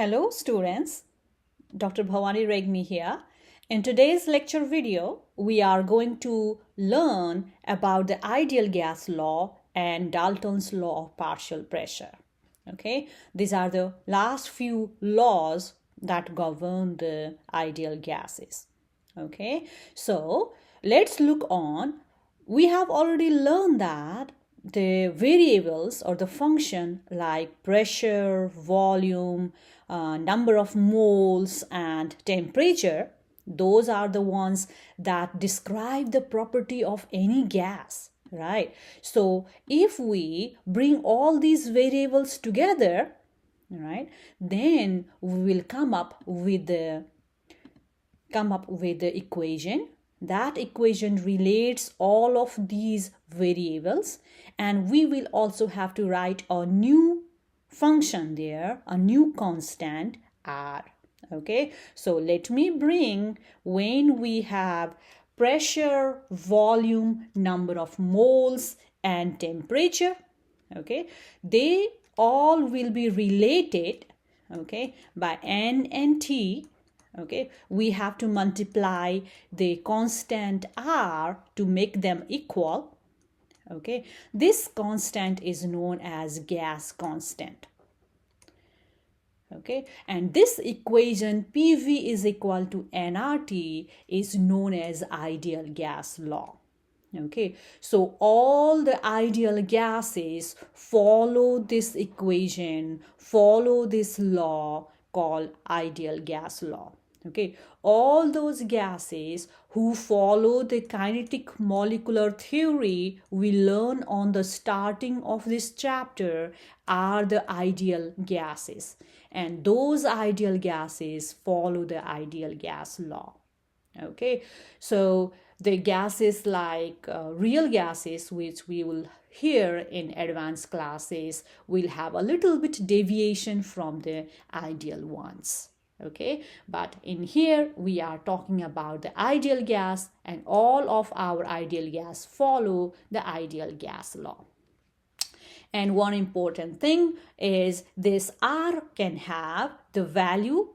Hello students, Dr. Bhavani Regmi here. In today's lecture video, we are going to learn about the ideal gas law and Dalton's law of partial pressure. Okay, these are the last few laws that govern the ideal gases. Okay, so let's look on. We have already learned that the variables or the function like pressure, volume, number of moles and temperature, those are the ones that describe the property of any gas, right? So if we bring all these variables together, right, then we will come up with the equation. That equation relates all of these variables, and we will also have to write a new function there, a new constant r. Okay, so let me bring, when we have pressure, volume, number of moles and temperature, okay, they all will be related, okay, by n and t. Okay, we have to multiply the constant r to make them equal. Okay, this constant is known as gas constant. Okay, and this equation PV is equal to nRT is known as ideal gas law. Okay, so all the ideal gases follow this equation, follow this law called ideal gas law. Okay, all those gases who follow the kinetic molecular theory we learn on the starting of this chapter are the ideal gases, and those ideal gases follow the ideal gas law. Okay, so the gases like real gases, which we will hear in advanced classes, will have a little bit deviation from the ideal ones. Okay, but in here we are talking about the ideal gas, and all of our ideal gas follow the ideal gas law. And one important thing is this R can have the value.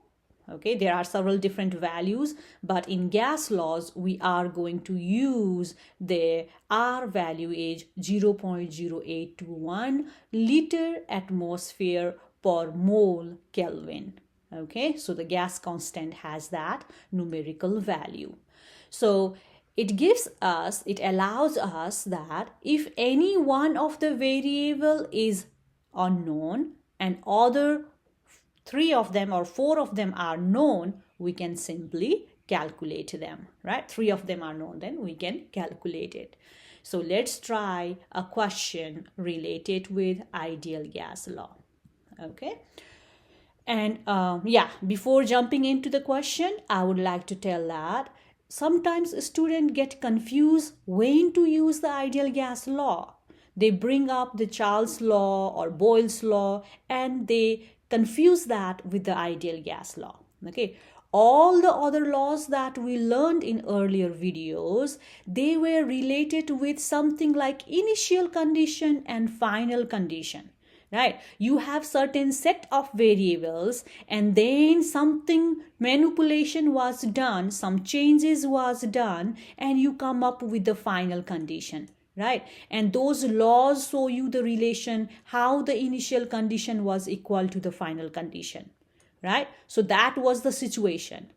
Okay, there are several different values, but in gas laws we are going to use the R value is 0.0821 liter atmosphere per mole Kelvin. Okay, so the gas constant has that numerical value. So it allows us that if any one of the variable is unknown and other 3 of them or 4 of them are known, we can simply calculate them, right? 3 of them are known, then we can calculate it. So let's try a question related with ideal gas law. Okay. And before jumping into the question, I would like to tell that sometimes students get confused when to use the ideal gas law. They bring up the Charles law or Boyle's law and they confuse that with the ideal gas law. Okay, all the other laws that we learned in earlier videos, they were related with something like initial condition and final condition. Right, you have certain set of variables and then something manipulation was done, some changes was done, and you come up with the final condition, right? And those laws show you the relation, how the initial condition was equal to the final condition, right? So that was the situation.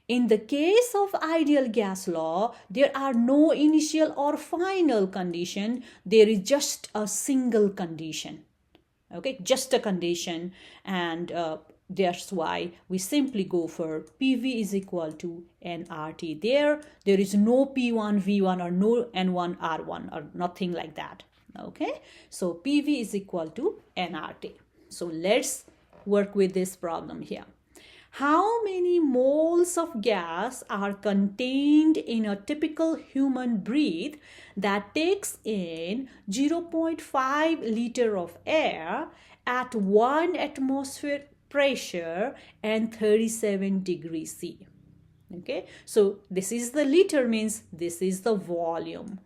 In the case of ideal gas law, there are no initial or final condition, there is just a single condition. Okay, just a condition, and that's why we simply go for PV is equal to nRT. There is no P1 V1 or no N1 R1 or nothing like that. Okay, so PV is equal to nRT. So let's work with this problem here. How many moles of gas are contained in a typical human breath that takes in 0.5 liter of air at 1 atmosphere pressure and 37 degrees C? Okay, so this is the liter, means this is the volume,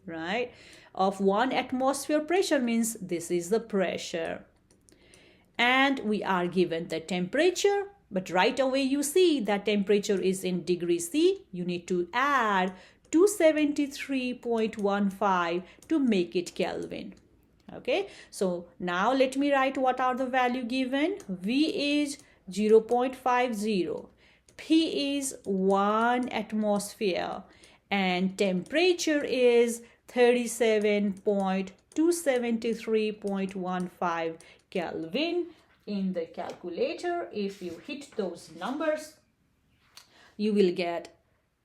right? Of 1 atmosphere pressure means this is the pressure. and we are given the temperature, but right away you see that temperature is in degrees C. You need to add 273.15 to make it Kelvin. Okay, so now let me write what are the value given. V is 0.50, P is 1 atmosphere, and temperature is 37.273.15 Kelvin. In the calculator, if you hit those numbers, you will get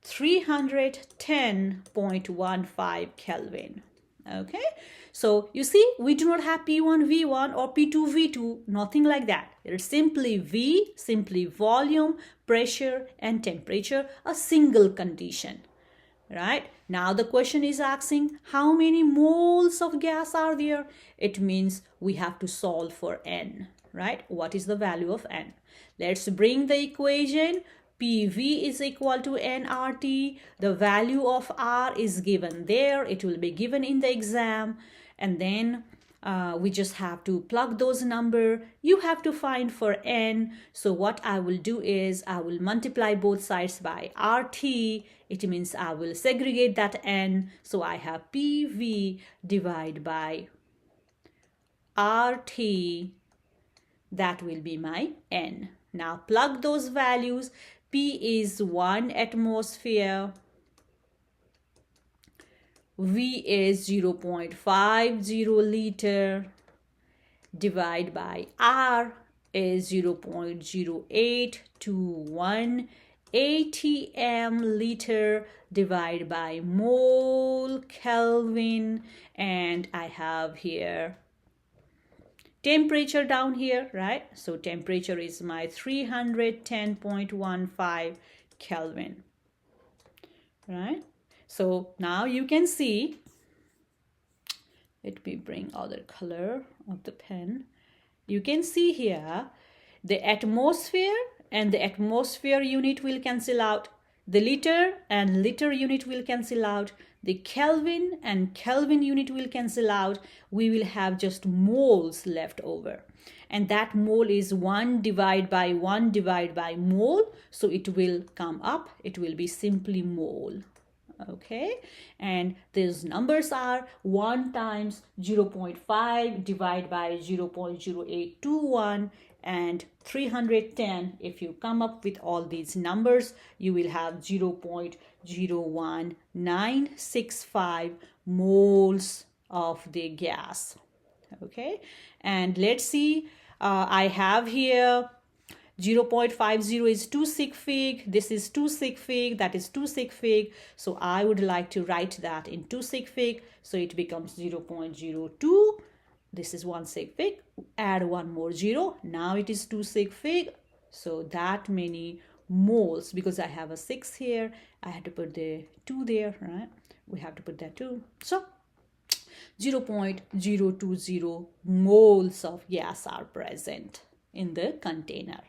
310.15 Kelvin. Okay, so you see, we do not have P1 V1 or P2 V2, nothing like that. It's simply V, simply volume, pressure and temperature, a single condition. Right, now the question is asking how many moles of gas are there. It means we have to solve for N. Right, what is the value of N? Let's bring the equation. PV is equal to nRT. The value of R is given there. It will be given in the exam. And then we just have to plug those numbers. You have to find for N. So what I will do is I will multiply both sides by RT. It means I will segregate that N. So I have PV divided by RT. That will be my N. Now plug those values. P is 1 atmosphere. V is 0.50 liter. Divide by R is 0.0821 atm liter. Divide by mole Kelvin. And I have here temperature down here, right? So temperature is my 310.15 Kelvin, right? So now you can see, let me bring other color of the pen. You can see here the atmosphere and the atmosphere unit will cancel out. The liter and liter unit will cancel out. The Kelvin and Kelvin unit will cancel out. We will have just moles left over. And that mole is 1 divided by 1 divided by mole. So it will come up. It will be simply mole. Okay. And these numbers are 1 times 0.5 divided by 0.0821 and 310. If you come up with all these numbers, you will have 0.01965 moles of the gas. Okay, and let's see, I have here 0.50 is 2 sig fig, this is 2 sig fig, that is 2 sig fig. So I would like to write that in 2 sig fig. So it becomes 0.02. This is 1 sig fig, add one more 0. Now it is 2 sig fig. So that many moles, because I have a 6 here, I had to put the 2 there, right? We have to put that 2. So 0.020 moles of gas are present in the container.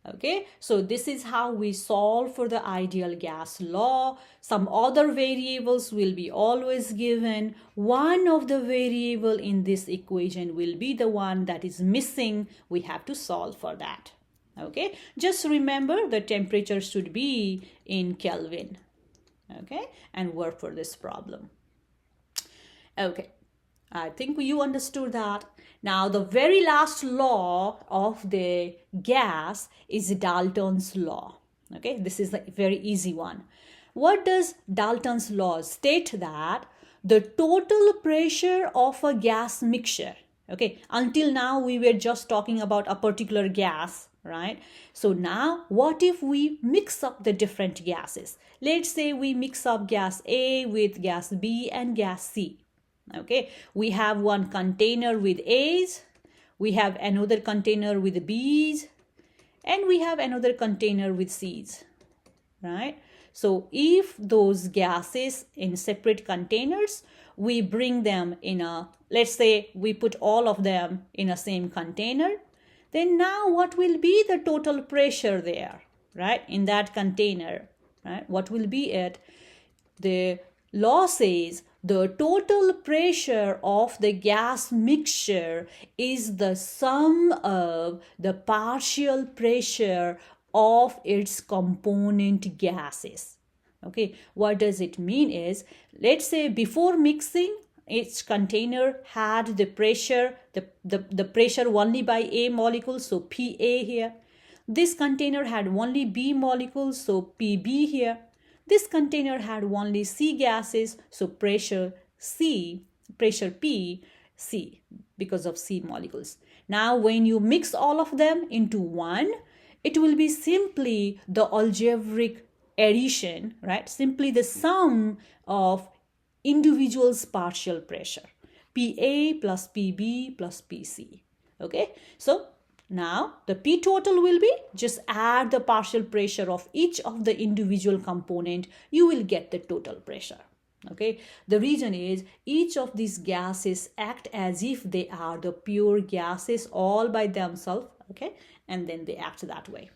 Okay, so this is how we solve for the ideal gas law. Some other variables will be always given. One of the variable in this equation will be the one that is missing. We have to solve for that. Okay, just remember the temperature should be in Kelvin. Okay, and work for this problem. Okay, I think you understood that. Now, the very last law of the gas is Dalton's law. Okay, this is a very easy one. What does Dalton's law state? That the total pressure of a gas mixture, okay, until now we were just talking about a particular gas, right? So now what if we mix up the different gases? Let's say we mix up gas A with gas B and gas C. Okay, we have one container with A's, we have another container with B's, and we have another container with C's, right? So if those gases in separate containers, we bring them in a, let's say we put all of them in a same container, then now what will be the total pressure there, right, in that container, right? What will be it? The law says the total pressure of the gas mixture is the sum of the partial pressure of its component gases. Okay, what does it mean is, let's say before mixing, its container had the pressure, the pressure only by A molecule, so Pa here. This container had only B molecules, so Pb here. This container had only C gases, so pressure P, C, because of C molecules. Now when you mix all of them into one, it will be simply the algebraic addition, right? Simply the sum of individual's partial pressure, Pa plus Pb plus Pc. Okay, so now the P total will be, just add the partial pressure of each of the individual component, you will get the total pressure. Okay, the reason is each of these gases act as if they are the pure gases all by themselves. Okay, and then they act that way.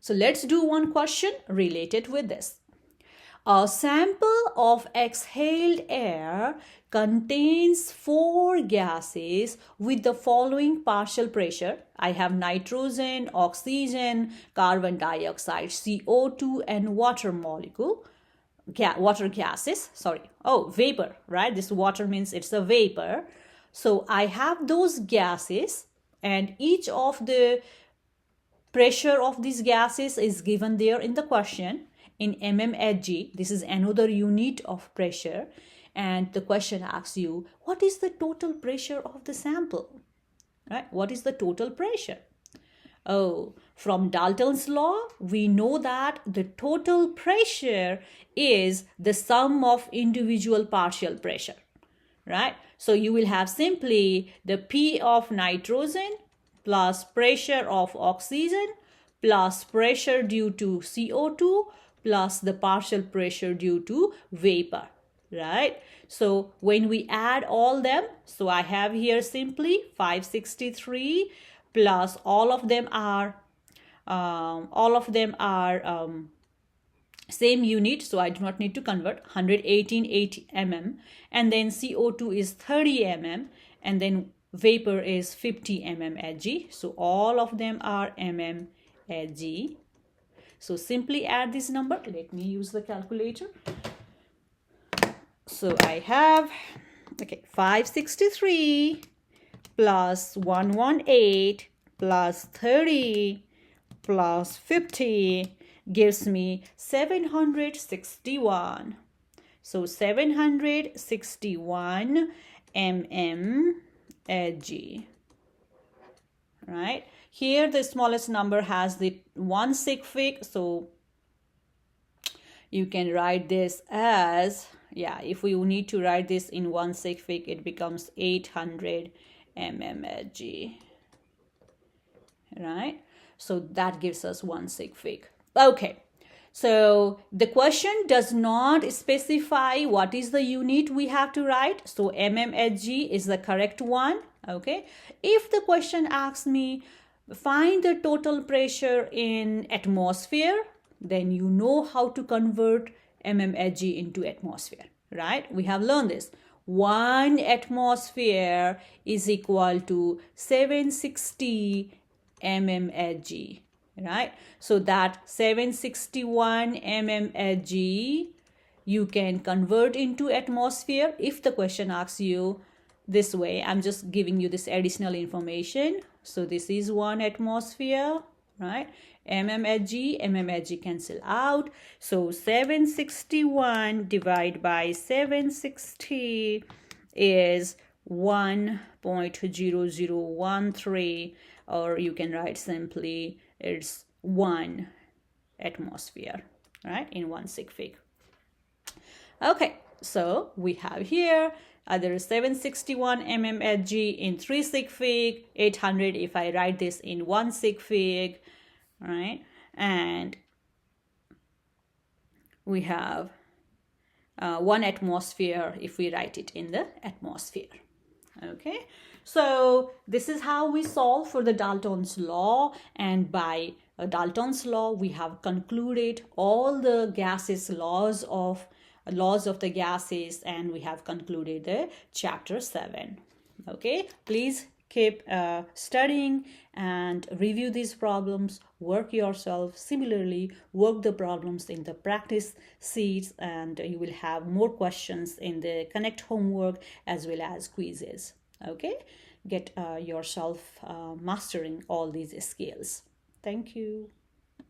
So let's do one question related with this. A sample of exhaled air contains 4 gases with the following partial pressure. I have nitrogen, oxygen, carbon dioxide, CO2, and water molecule. Water gases, vapor, right? This water means it's a vapor. So I have those gases, and each of the pressure of these gases is given there in the question in mmHg. This is another unit of pressure, and the question asks you, what is the total pressure of the sample? Right? What is the total pressure? Oh, from Dalton's law, we know that the total pressure is the sum of individual partial pressure, right? So you will have simply the P of nitrogen plus pressure of oxygen plus pressure due to CO2 plus the partial pressure due to vapor, right? So when we add all them, so I have here simply 563 plus all of them are same unit, so I do not need to convert, 118 mm, and then CO2 is 30 mm, and then vapor is 50 mmHg. So all of them are mmHg. So simply add this number. Let me use the calculator. So I have 563 plus 118 plus 30 plus 50 gives me 761. So 761 mmHg, right? Here the smallest number has the 1 sig fig, so you can write this as, if we need to write this in 1 sig fig, it becomes 800 mmHg, right? So that gives us 1 sig fig. Okay, so the question does not specify what is the unit we have to write, so mmHg is the correct one. Okay, if the question asks me find the total pressure in atmosphere, then you know how to convert mmHg into atmosphere, right? We have learned this. 1 atmosphere is equal to 760 mmHg, right? So that 761 mmHg you can convert into atmosphere if the question asks you this way. I'm just giving you this additional information. So this is 1 atmosphere, right? mmHg cancel out. So 761 divided by 760 is 1.0013, or you can write simply it's 1 atmosphere, right, in 1 sig fig. Okay, so we have here either 761 mmHg in 3 sig fig, 800 if I write this in 1 sig fig, right? And we have 1 atmosphere if we write it in the atmosphere. Okay, so this is how we solve for the Dalton's law, and by Dalton's law we have concluded all the gases laws of laws of the gases, and we have concluded the chapter 7. Okay, please keep studying and review these problems, work yourself. Similarly, work the problems in the practice sheets, and you will have more questions in the connect homework as well as quizzes. Okay, get yourself mastering all these skills. Thank you.